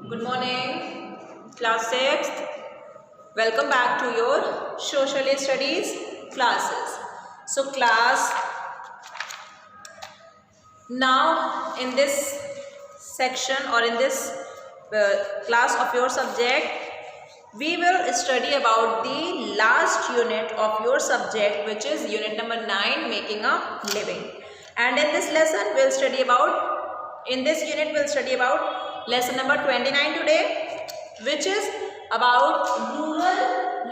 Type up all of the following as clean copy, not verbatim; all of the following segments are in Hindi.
Good morning, class 6th. Welcome back to your social studies classes. So class, now in this section or in this class of your subject, we will study about the last unit of your subject, which is unit number 9, making a living. And in this lesson we'll study about lesson number 29 today, which is about rural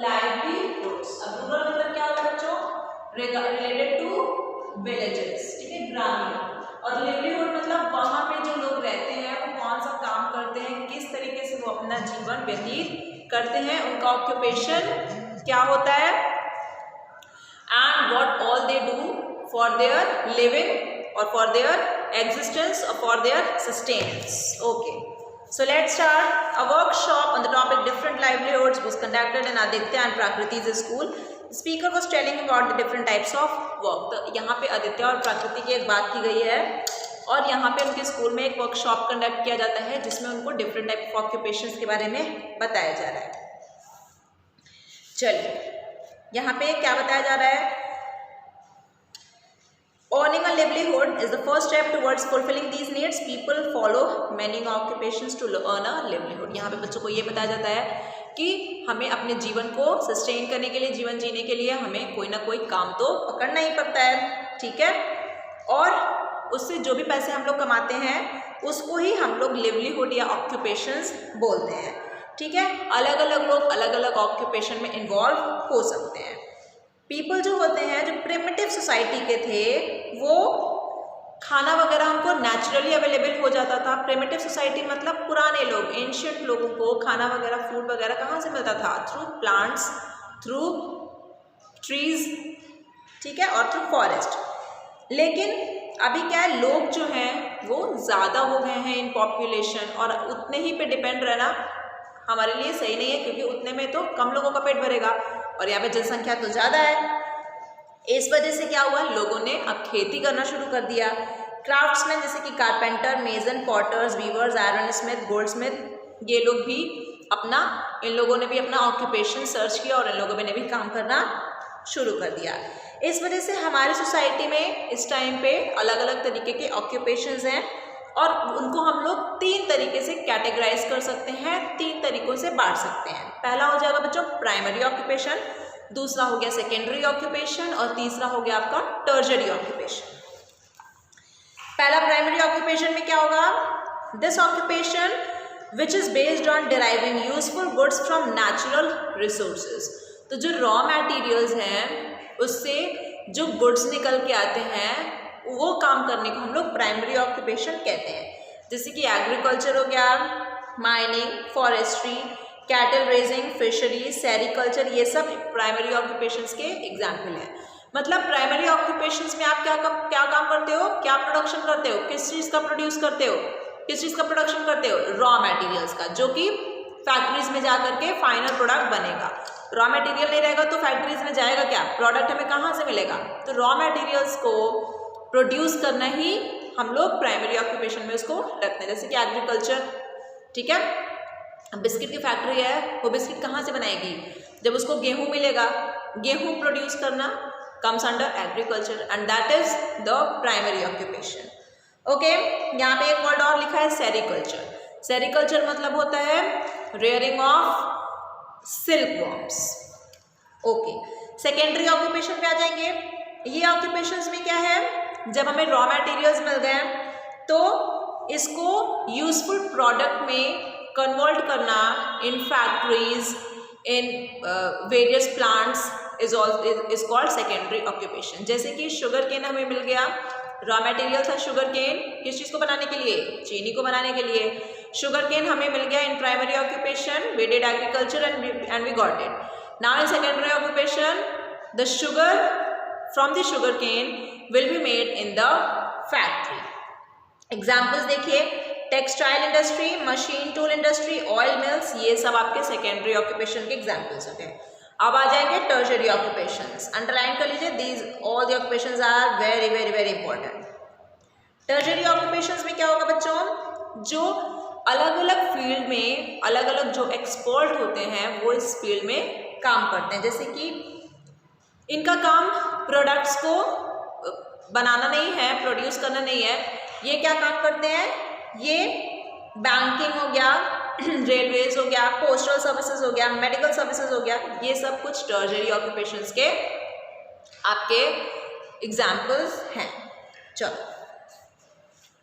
livelihoods. अब रूरल मतलब क्या होगा बच्चों? रिलेटेड टू विलेजेस, ठीक है, ग्रामीण। और लिवलीहुड मतलब वहाँ पे जो लोग रहते हैं वो कौन सा काम करते हैं, किस तरीके से वो अपना जीवन व्यतीत करते हैं, उनका ऑक्यूपेशन क्या होता है, and what all they do for their living or for their existence or for their sustenance. Okay, so let's start. A workshop on the topic different livelihoods was conducted in Aditya and Prakriti's school. The speaker was telling about the different types of work. तो यहाँ पे आदित्य और प्रकृति की एक बात की गई है और यहाँ पे उनके स्कूल में एक वर्कशॉप कंडक्ट किया जाता है जिसमें उनको डिफरेंट टाइप ऑफ ऑक्यूपेशंस के बारे में बताया जा रहा है। चलिए यहाँ पे क्या बताया जा रहा है? Earning a livelihood is the first step towards fulfilling these needs. People follow many occupations to earn a livelihood. यहाँ पे बच्चों को ये बताया जाता है कि हमें अपने जीवन को सस्टेन करने के लिए, जीवन जीने के लिए हमें कोई ना कोई काम तो पकड़ना ही पड़ता है, ठीक है। और उससे जो भी पैसे हम लोग कमाते हैं उसको ही हम लोग लिवलीहुड या ऑक्यूपेशंस बोलते हैं, ठीक है। अलग अलग लोग अलग अलग ऑक्यूपेशन में इन्वॉल्व हो सकते हैं। पीपल जो होते हैं, जो प्रिमिटिव सोसाइटी के थे, वो खाना वगैरह हमको नेचुरली अवेलेबल हो जाता था। प्रिमिटिव सोसाइटी मतलब पुराने लोग, एंशियंट लोगों को खाना वगैरह, फूड वगैरह कहाँ से मिलता था? थ्रू प्लांट्स, थ्रू ट्रीज, ठीक है, और थ्रू फॉरेस्ट। लेकिन अभी क्या है, लोग जो हैं वो ज़्यादा हो गए हैं इन पॉपुलेशन, और उतने ही पे डिपेंड रहना हमारे लिए सही नहीं है, क्योंकि उतने में तो कम लोगों का पेट भरेगा और यहाँ पे जनसंख्या तो ज़्यादा है। इस वजह से क्या हुआ, लोगों ने अब खेती करना शुरू कर दिया। क्राफ्ट्समैन जैसे कि carpenter, mason, potters, weavers, ironsmith, goldsmith, ये लोग भी इन लोगों ने भी अपना ऑक्यूपेशन सर्च किया और इन लोगों ने भी काम करना शुरू कर दिया। इस वजह से हमारी सोसाइटी में इस टाइम पे अलग अलग तरीके के ऑक्यूपेशंस हैं और उनको हम लोग 3 तरीके से कैटेगराइज कर सकते हैं, 3 तरीकों से बांट सकते हैं। पहला हो जाएगा बच्चों प्राइमरी ऑक्यूपेशन, दूसरा हो गया सेकेंडरी ऑक्यूपेशन और तीसरा हो गया आपका टर्शरी ऑक्यूपेशन। पहला प्राइमरी ऑक्यूपेशन में क्या होगा? This occupation which is based on deriving useful goods from natural resources. तो जो रॉ मटेरियल्स हैं उससे जो गुड्स निकल के आते हैं वो काम करने को हम लोग प्राइमरी ऑक्यूपेशन कहते हैं। जैसे कि एग्रीकल्चर हो गया, mining, forestry, cattle raising, fisheries, sericulture, ये सब प्राइमरी ऑक्यूपेशंस के एग्जाम्पल हैं। मतलब प्राइमरी ऑक्यूपेशंस में आप क्या काम करते हो, क्या प्रोडक्शन करते हो, किस चीज़ का प्रोड्यूस करते हो, किस चीज़ का प्रोडक्शन करते हो? रॉ मटेरियल्स का, जो कि फैक्ट्रीज में जा करके फाइनल प्रोडक्ट बनेगा। रॉ मटेरियल नहीं रहेगा तो फैक्ट्रीज में जाएगा क्या, प्रोडक्ट हमें कहाँ से मिलेगा? तो रॉ मटेरियल्स को प्रोड्यूस करना ही हम लोग प्राइमरी ऑक्यूपेशन में उसको रखते हैं। जैसे कि एग्रीकल्चर, ठीक है, बिस्किट की फैक्ट्री है, वो बिस्किट कहाँ से बनाएगी? जब उसको गेहूँ मिलेगा, गेहूँ प्रोड्यूस करना comes under agriculture and that is the primary occupation. Okay, यहाँ पे एक वर्ड और लिखा है सेरिकल्चर। सेरिकल्चर मतलब होता है rearing of silk worms. Okay, secondary occupation पे आ जाएंगे। ये ऑक्यूपेशंस में क्या है, जब हमें रॉ मटेरियल्स मिल गए तो इसको यूजफुल प्रोडक्ट में कन्वर्ट करना in factories, in various plants is called secondary occupation. जैसे कि शुगर केन हमें मिल गया, रॉ मटेरियल था शुगर केन, किस चीज़ को बनाने के लिए? चीनी को बनाने के लिए। शुगर केन हमें मिल गया in primary occupation, we did agriculture and we got it. Now in secondary occupation the sugar from the sugar cane will be made in the factory. Examples देखिए, textile industry, machine tool industry, oil mills, ये सब आपके सेकेंडरी ऑक्यूपेशन के एग्जाम्पल्स होते हैं। अब आ जाएंगे टर्शरी ऑक्यूपेशंस। अंडरलाइन कर लीजिए, these all the occupations are very very very important. Tertiary occupations में क्या होगा बच्चों, जो अलग अलग फील्ड में अलग अलग जो एक्सपर्ट होते हैं वो इस फील्ड में काम करते हैं। जैसे कि इनका काम प्रोडक्ट्स को बनाना नहीं है, प्रोड्यूस करना नहीं है, ये क्या काम करते हैं, ये बैंकिंग हो गया, रेलवेज हो गया, पोस्टल सर्विसेज हो गया, मेडिकल सर्विसेज हो गया, ये सब कुछ टर्शरी ऑक्यूपेशंस के आपके एग्जाम्पल्स हैं। चलो,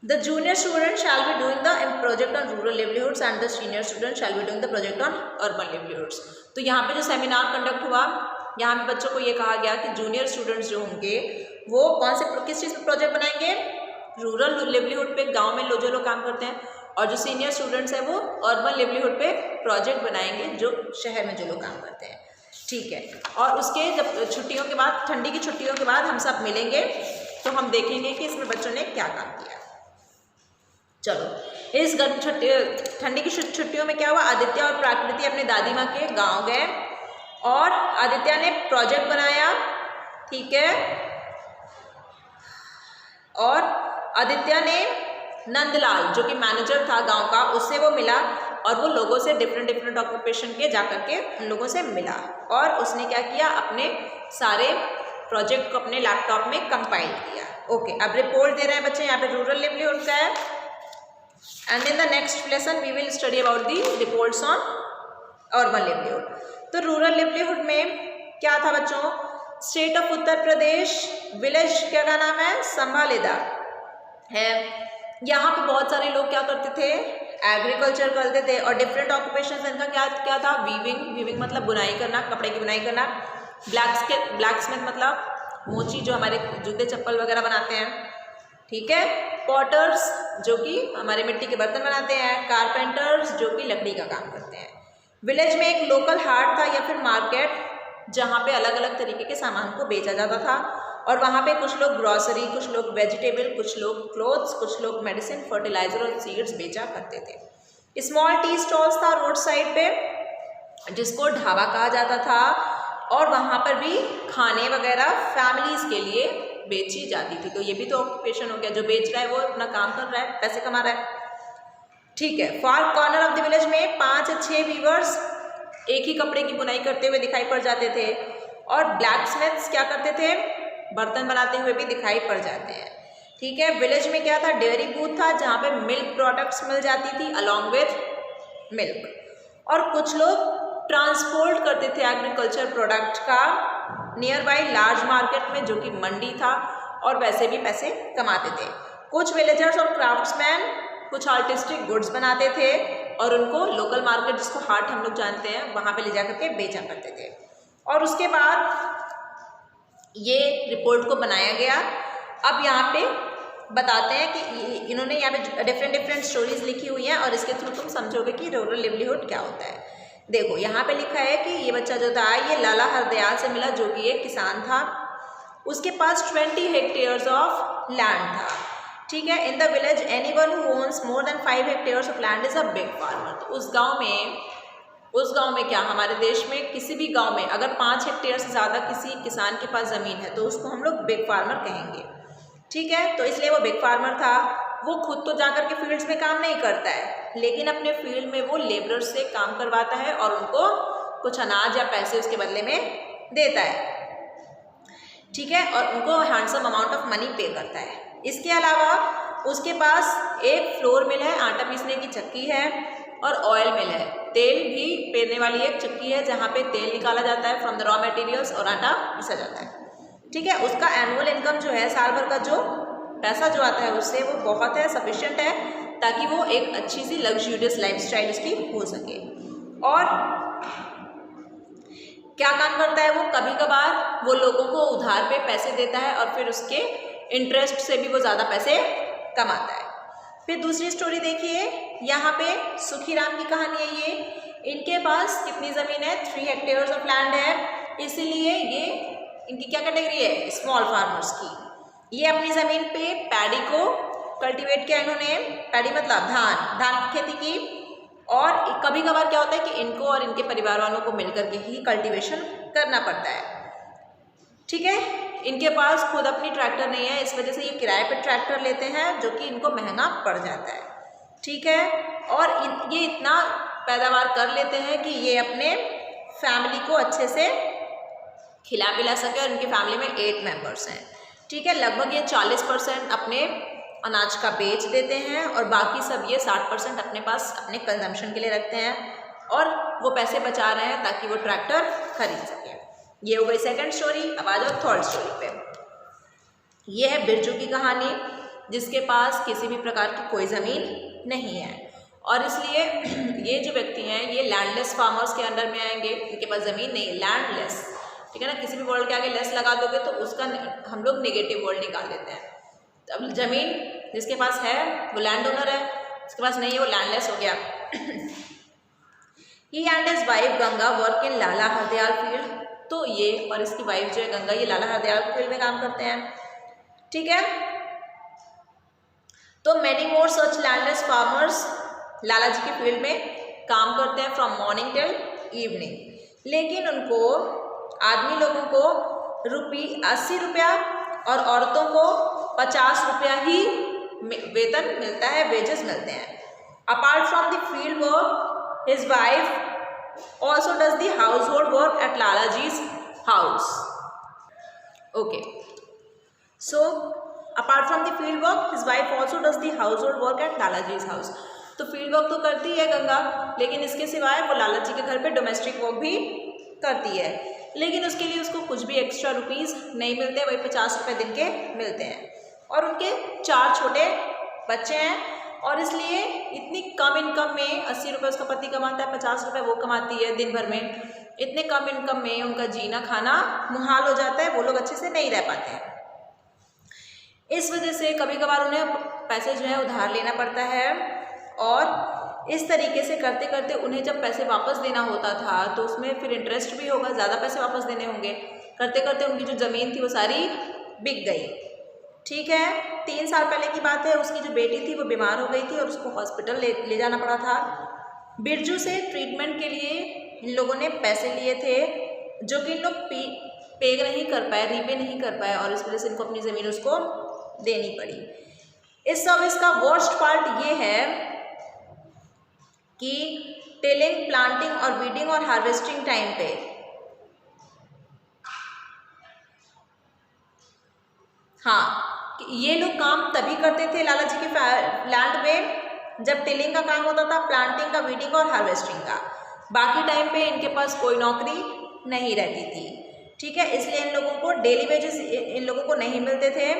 the junior student shall be doing the project on rural livelihoods and the senior student shall be doing the project on urban livelihoods. तो यहाँ पे जो सेमिनार कंडक्ट हुआ, यहाँ पे बच्चों को ये कहा गया कि जूनियर स्टूडेंट्स जो होंगे वो कौन से किस चीज़ पे प्रोजेक्ट बनाएंगे, रूरल लिवलीहुड पे, गाँव में जो लोग काम करते हैं, और जो सीनियर स्टूडेंट्स हैं वो अर्बन लिवलीहुड पे प्रोजेक्ट बनाएंगे, जो शहर में जो लोग काम करते हैं। ठीक है, और उसके जब छुट्टियों के बाद, ठंडी की छुट्टियों के बाद हम सब मिलेंगे तो हम देखेंगे कि इसमें बच्चों ने क्या काम किया। चलो, इस ठंडी की छुट्टियों में क्या हुआ, आदित्य और प्राकृति अपने दादी माँ के गांव गए और आदित्य ने प्रोजेक्ट बनाया। ठीक है, और आदित्य ने नंदलाल जो कि मैनेजर था गांव का, उससे वो मिला और वो लोगों से डिफरेंट ऑक्यूपेशन के जाकर के उन लोगों से मिला और उसने क्या किया, अपने सारे प्रोजेक्ट को अपने लैपटॉप में कंपाइल किया। ओके, अब रिपोर्ट दे रहे हैं बच्चे, यहाँ पे रूरल लिवलीहुड का है। And in the next lesson we will study about the reports on urban livelihood. तो रूरल लिवलीहुड में क्या था बच्चों, state of Uttar Pradesh, village क्या का नाम है, संभालेदा है। यहाँ पे बहुत सारे लोग क्या करते थे, एग्रीकल्चर करते थे और डिफरेंट ऑक्यूपेशन इनका क्या था, वीविंग मतलब बुनाई करना, कपड़े की बुनाई करना, ब्लैकस्मिथ मतलब मोची जो हमारे जूते चप्पल वगैरह बनाते हैं। ठीक है, पॉटर्स जो कि हमारे मिट्टी के बर्तन बनाते हैं, कारपेंटर्स जो कि लकड़ी का काम करते हैं। विलेज में एक लोकल हाट था या फिर मार्केट जहाँ पे अलग अलग तरीके के सामान को बेचा जाता था और वहाँ पे कुछ लोग ग्रॉसरी, कुछ लोग वेजिटेबल, कुछ लोग क्लोथ्स, कुछ लोग मेडिसिन, फर्टिलाइजर और सीड्स बेचा करते थे। स्मॉल टी स्टॉल्स था रोड साइड पे जिसको ढाबा कहा जाता था और वहाँ पर भी खाने वगैरह फैमिलीज के लिए बेची जाती थी। तो ये भी तो ऑक्यूपेशन हो गया, जो बेच रहा है वो अपना काम कर रहा है, पैसे कमा रहा है। ठीक है, फार कॉर्नर ऑफ द विलेज में 5 या 6 वीवर्स एक ही कपड़े की बुनाई करते हुए दिखाई पड़ जाते थे और ब्लैकस्मिथ्स क्या करते थे, बर्तन बनाते हुए भी दिखाई पड़ जाते हैं। ठीक है, विलेज में क्या था, डेयरी बूथ था जहाँ पे मिल्क प्रोडक्ट्स मिल जाती थी अलॉन्ग विथ मिल्क, और कुछ लोग ट्रांसपोर्ट करते थे एग्रीकल्चर प्रोडक्ट का नियर बाई लार्ज मार्केट में जो कि मंडी था और वैसे भी पैसे कमाते थे। कुछ विलेजर्स और क्राफ्ट्समैन कुछ आर्टिस्टिक गुड्स बनाते थे और उनको लोकल मार्केट जिसको हाट हम लोग जानते हैं वहाँ पे ले जा करके बेचा करते थे। और उसके बाद ये रिपोर्ट को बनाया गया। अब यहाँ पे बताते हैं कि इन्होंने यहाँ पे डिफरेंट स्टोरीज लिखी हुई हैं और इसके थ्रू तुम समझोगे कि रूरल लिवलीहुड क्या होता है। देखो यहाँ पे लिखा है कि ये बच्चा जो था ये लाला हरदयाल से मिला जो कि एक किसान था, उसके पास 20 हेक्टेयर्स ऑफ लैंड था। ठीक है, in the village anyone who owns more than 5 hectares of land is a big farmer. तो उस गांव में क्या, हमारे देश में किसी भी गांव में अगर 5 हेक्टेयर से ज़्यादा किसी किसान के पास ज़मीन है तो उसको हम लोग बिग फार्मर कहेंगे। ठीक है, तो इसलिए वो बिग फार्मर था। वो खुद तो जाकर के फील्ड्स में काम नहीं करता है लेकिन अपने फील्ड में वो लेबरर्स से काम करवाता है और उनको कुछ अनाज या पैसे उसके बदले में देता है। ठीक है, और उनको हैंडसम अमाउंट ऑफ मनी पे करता है। इसके अलावा उसके पास एक फ्लोर मिल है, आटा पीसने की चक्की है और ऑयल मिल है, तेल भी पेरने वाली एक चक्की है जहाँ पे तेल निकाला जाता है फ्रॉम द रॉ मटेरियल्स और आटा पीसा जाता है। ठीक है, उसका एनुअल इनकम जो है, साल भर का जो पैसा जो आता है उससे वो बहुत है, सफिशिएंट है ताकि वो एक अच्छी सी लग्जूरियस लाइफस्टाइल उसकी हो सके। और क्या काम करता है वो, कभी कभार वो लोगों को उधार पे पैसे देता है और फिर उसके इंटरेस्ट से भी वो ज़्यादा पैसे कमाता है। फिर दूसरी स्टोरी देखिए, यहाँ पे सुखीराम की कहानी है। ये इनके पास कितनी ज़मीन है, 3 हेक्टेयर्स ऑफ लैंड है, इसीलिए ये इनकी क्या कैटेगरी है, स्मॉल फार्मर्स की। ये अपनी ज़मीन पे पैडी को कल्टीवेट किया इन्होंने, पैडी मतलब धान की खेती की। और कभी कभार क्या होता है कि इनको और इनके परिवार वालों को मिलकर के ही कल्टीवेशन करना पड़ता है। ठीक है, इनके पास खुद अपनी ट्रैक्टर नहीं है, इस वजह से ये किराए पर ट्रैक्टर लेते हैं जो कि इनको महंगा पड़ जाता है। ठीक है। और ये इतना पैदावार कर लेते हैं कि ये अपने फैमिली को अच्छे से खिला पिला सके, और इनकी फैमिली में 8 मेंबर्स हैं, ठीक है। लगभग ये 40% अपने अनाज का बेच देते हैं और बाकी सब ये 60% अपने पास अपने कंजम्पशन के लिए रखते हैं, और वो पैसे बचा रहे हैं ताकि वो ट्रैक्टर खरीद सकें। ये हो गई सेकंड स्टोरी। अब आ जाओ थर्ड स्टोरी पे। ये है बिरजू की कहानी, जिसके पास किसी भी प्रकार की कोई ज़मीन नहीं है, और इसलिए ये जो व्यक्ति हैं ये लैंडलेस फार्मर्स के अंडर में आएंगे। इनके पास ज़मीन नहीं है, लैंडलेस, ठीक है ना। किसी भी वर्ड के आगे लेस लगा दोगे तो उसका हम लोग नेगेटिव वर्ड निकाल देते हैं। अब ज़मीन जिसके पास है वो लैंड ओनर है, जिसके पास नहीं है वो लैंडलेस हो गया। He and his wife Ganga work in Lala Hardayal field. तो ये और इसकी वाइफ जो है गंगा, ये लाला हरदयाल फील्ड में काम करते हैं, ठीक है। तो मैनी मोर सच लैंडलेस फार्मर्स लाला जी के फील्ड में काम करते हैं फ्रॉम मॉर्निंग टिल इवनिंग। लेकिन उनको आदमी लोगों को ₹80 और औरतों को ₹50 ही वेतन मिलता है, वेजेस मिलते हैं। Apart from the field work, his wife also does the household work at Lala ji's house. Okay, so apart from the field work, his wife also does the household work at Lala ji's house. तो फील्ड वर्क तो करती है गंगा, लेकिन इसके सिवाय वो लाला जी के घर पे डोमेस्टिक वर्क भी करती है, लेकिन उसके लिए उसको कुछ भी एक्स्ट्रा रुपीज़ नहीं मिलते, वही ₹50 दिन के मिलते हैं। और उनके 4 छोटे बच्चे हैं, और इसलिए इतनी कम इनकम में ₹80 उसका पति कमाता है, ₹50 वो कमाती है दिन भर में। इतने कम इनकम में उनका जीना खाना मुहाल हो जाता है, वो लोग अच्छे से नहीं रह पाते हैं। इस वजह से कभी कभार उन्हें पैसे जो है उधार लेना पड़ता है, और इस तरीके से करते करते उन्हें जब पैसे वापस देना होता था तो उसमें फिर इंटरेस्ट भी होगा, ज़्यादा पैसे वापस देने होंगे। करते करते उनकी जो ज़मीन थी वो सारी बिक गई, ठीक है। 3 साल पहले की बात है, उसकी जो बेटी थी वो बीमार हो गई थी और उसको हॉस्पिटल ले जाना पड़ा था। बिरजू से ट्रीटमेंट के लिए इन लोगों ने पैसे लिए थे, जो कि इन लोग पे नहीं कर पाए, रीपे नहीं कर पाए, और इस वजह से इनको अपनी ज़मीन उसको देनी पड़ी। इस सर्विस का वर्स्ट पार्ट ये है कि टिलिंग, प्लांटिंग और वीडिंग और हार्वेस्टिंग टाइम पे ये लोग काम तभी करते थे लाला जी के लैंड में जब टिलिंग का काम होता था, प्लांटिंग का, वीडिंग और हार्वेस्टिंग का। बाकी टाइम पे इनके पास कोई नौकरी नहीं रहती थी, ठीक है। इसलिए इन लोगों को डेली वेजेस इन लोगों को नहीं मिलते थे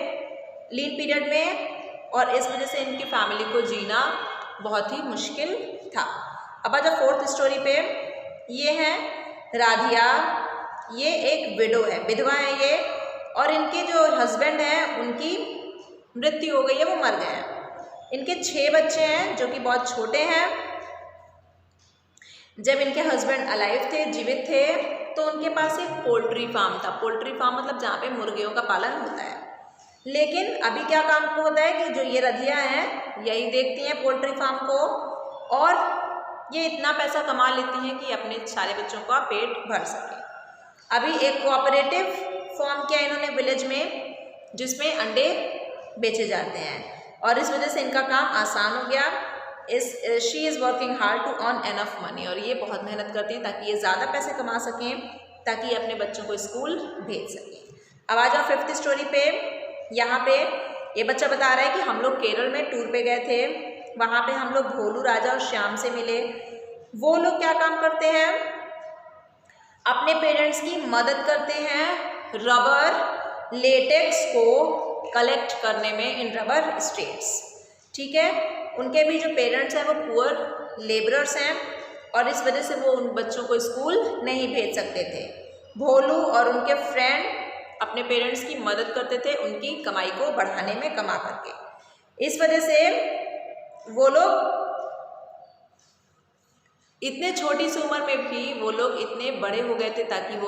लीन पीरियड में, और इस वजह से इनकी फैमिली को जीना बहुत ही मुश्किल था। अब आ जाओ फोर्थ स्टोरी पे। ये है राधिया, ये एक विडो है, विधवा है ये, और इनके जो हस्बैंड हैं उनकी मृत्यु हो गई है, वो मर गए हैं। इनके 6 बच्चे हैं जो कि बहुत छोटे हैं। जब इनके हस्बैंड अलाइव थे, जीवित थे, तो उनके पास एक पोल्ट्री फार्म था। पोल्ट्री फार्म मतलब जहाँ पे मुर्गियों का पालन होता है। लेकिन अभी क्या काम को होता है कि जो ये रधिया हैं यही देखती हैं पोल्ट्री फार्म को, और ये इतना पैसा कमा लेती हैं कि अपने सारे बच्चों का पेट भर सके। अभी एक कोऑपरेटिव फॉर्म किया इन्होंने विलेज में, जिसमें अंडे बेचे जाते हैं, और इस वजह से इनका काम आसान हो गया। She is working hard to earn enough money, और ये बहुत मेहनत करती हैं ताकि ये ज़्यादा पैसे कमा सकें, ताकि ये अपने बच्चों को स्कूल भेज सकें। अब आ जाओ 5th स्टोरी पे। यहाँ पे ये बच्चा बता रहा है कि हम लोग केरल में टूर पे गए थे, वहाँ पे हम लोग भोलू राजा और श्याम से मिले। वो लोग क्या काम करते हैं, अपने पेरेंट्स की मदद करते हैं रबर लेटेक्स को कलेक्ट करने में इन रबर स्टेट्स, ठीक है। उनके भी जो पेरेंट्स हैं वो पुअर लेबरर्स हैं, और इस वजह से वो उन बच्चों को स्कूल नहीं भेज सकते थे। भोलू और उनके फ्रेंड अपने पेरेंट्स की मदद करते थे उनकी कमाई को बढ़ाने में, कमा करके। इस वजह से वो लोग इतने छोटी सी उम्र में भी वो लोग इतने बड़े हो गए थे, ताकि वो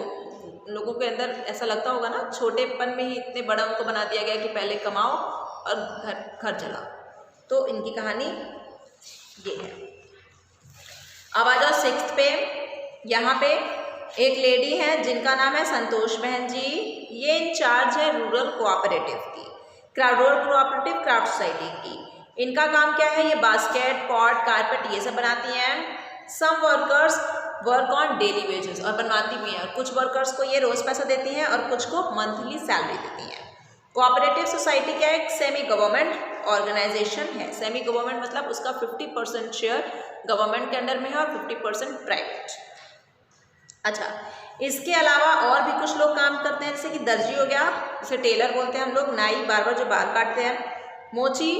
लोगों के अंदर ऐसा लगता होगा ना, छोटेपन में ही इतने बड़ा उनको बना दिया गया कि पहले कमाओ और घर चलाओ। तो इनकी कहानी ये है। अब आ जाओ 6th पे। यहाँ पे एक लेडी है जिनका नाम है संतोष बहन जी। ये इंचार्ज है रूरल कोऑपरेटिव की, रूरल कोऑपरेटिव क्राफ्ट सोसाइटी की। इनका काम क्या है, ये बास्केट, पॉट, कारपेट ये सब बनाती हैं। Some workers work on daily wages, और बनवाती भी हैं, और कुछ वर्कर्स को ये रोज़ पैसा देती हैं और कुछ को मंथली सैलरी देती हैं। कोऑपरेटिव सोसाइटी क्या है, एक सेमी गवर्नमेंट ऑर्गेनाइजेशन है। सेमी गवर्नमेंट मतलब उसका 50% शेयर गवर्नमेंट के अंडर में है और 50% प्राइवेट। अच्छा, इसके अलावा और भी कुछ लोग काम करते हैं, जैसे कि दर्जी हो गया, जिसे टेलर बोलते हैं हम लोग, नाई बार्बर जो बाल काटते हैं, मोची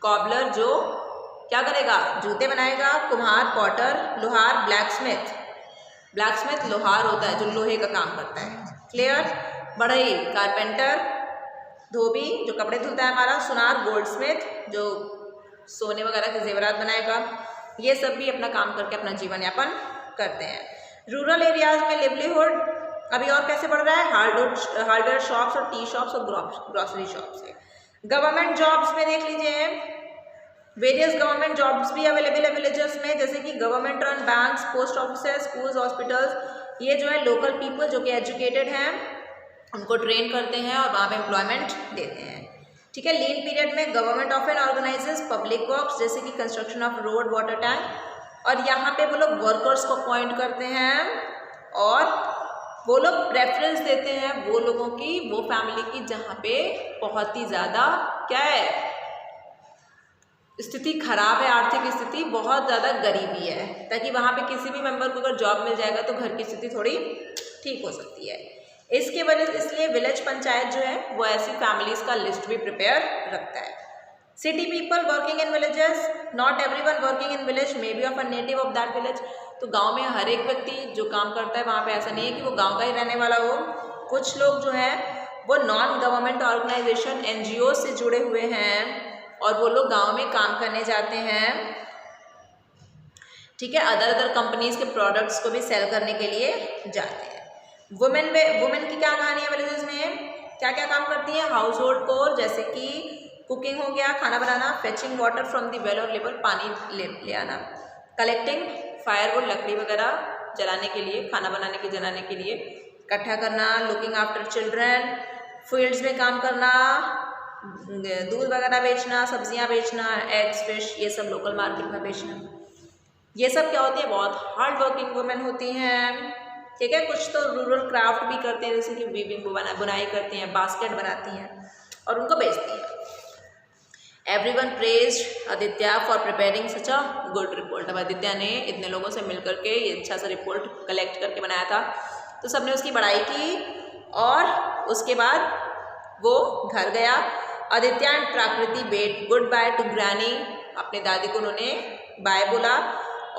कॉबलर जो क्या करेगा, जूते बनाएगा, कुम्हार पॉटर, लोहार ब्लैकस्मिथ, ब्लैकस्मिथ लोहार होता है जो लोहे का काम करता है, क्लियर, बढ़ई कारपेंटर, धोबी जो कपड़े धुलता है हमारा, सुनार गोल्डस्मिथ जो सोने वगैरह के जेवरात बनाएगा, ये सब भी अपना काम करके अपना जीवन यापन करते हैं। रूरल एरियाज में लिवलीहुड अभी और कैसे बढ़ रहा है, हार्डवेयर शॉप्स और टी शॉप्स और ग्रॉसरी शॉप्स है। गवर्नमेंट जॉब्स में देख लीजिए, वेरियस गवर्नमेंट जॉब्स भी अवेलेबल है विलेजेस में, जैसे कि government run banks, post offices, schools, hospitals, ये जो है लोकल पीपल जो कि एजुकेटेड हैं उनको ट्रेन करते हैं और वहाँ पे एम्प्लॉयमेंट देते हैं। ठीक है, लीन पीरियड में government often organises public works, जैसे कि construction of road, water tank, और यहाँ पे वो लोग वर्कर्स को अपॉइंट करते हैं और वो लोग प्रेफरेंस देते हैं वो लोगों की, वो फैमिली की जहाँ पे बहुत ही ज़्यादा क्या है, स्थिति खराब है, आर्थिक स्थिति बहुत ज़्यादा गरीबी है, ताकि वहाँ पे किसी भी मेंबर को अगर जॉब मिल जाएगा तो घर की स्थिति थोड़ी ठीक हो सकती है। इसके वजह से इसलिए विलेज पंचायत जो है वो ऐसी फैमिलीज़ का लिस्ट भी प्रिपेयर रखता है। City people working in villages, not everyone working in village may be of a native of that village. तो गांव में हर एक व्यक्ति जो काम करता है वहाँ पे ऐसा नहीं है कि वो गांव का ही रहने वाला हो। कुछ लोग जो हैं वो नॉन गवर्नमेंट ऑर्गेनाइजेशन NGO से जुड़े हुए हैं और वो लोग गांव में काम करने जाते हैं। ठीक है, अदर कंपनीज के प्रोडक्ट्स को भी सेल करने के लिए जाते हैं। वुमेन की क्या कहानी है विलेजेस में, क्या क्या काम करती हैं, हाउस होल्ड कोर, जैसे कि कुकिंग हो गया, खाना बनाना, fetching water from the well और लेवल, पानी ले आना, कलेक्टिंग फायरवुड, लकड़ी वगैरह जलाने के लिए, खाना बनाने के जलाने के लिए इकट्ठा करना, लुकिंग आफ्टर चिल्ड्रन, फील्ड्स में काम करना, दूध वगैरह बेचना, सब्जियां बेचना, एग्स, फिश, ये सब लोकल मार्केट में बेचना। ये सब क्या होती है, बहुत हार्ड वर्किंग वुमेन होती हैं। ठीक है, कुछ तो रूरल क्राफ्ट भी करते हैं, जैसे कि वीविंग बुनाई करती हैं, बास्केट बनाती हैं और उनको बेचती हैं। Everyone praised Aditya for preparing such a good report. अब आदित्य ने इतने लोगों से मिल करके ये अच्छा सा रिपोर्ट कलेक्ट करके बनाया था, तो सबने उसकी बड़ाई की और उसके बाद वो घर गया। Aditya and Prakriti bed good by two granny, अपने दादी को उन्होंने बाय बोला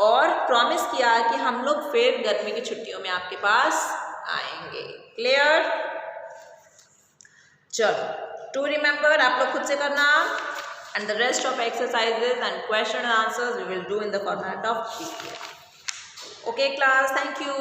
और प्रॉमिस किया कि हम लोग फिर गर्मी की छुट्टियों में आपके पास आएंगे। क्लियर, चलो टू रिमेंबर आप लोग खुद से करना, and the rest of exercises and question and answers we will do in the format of GPA. Okay class, thank you.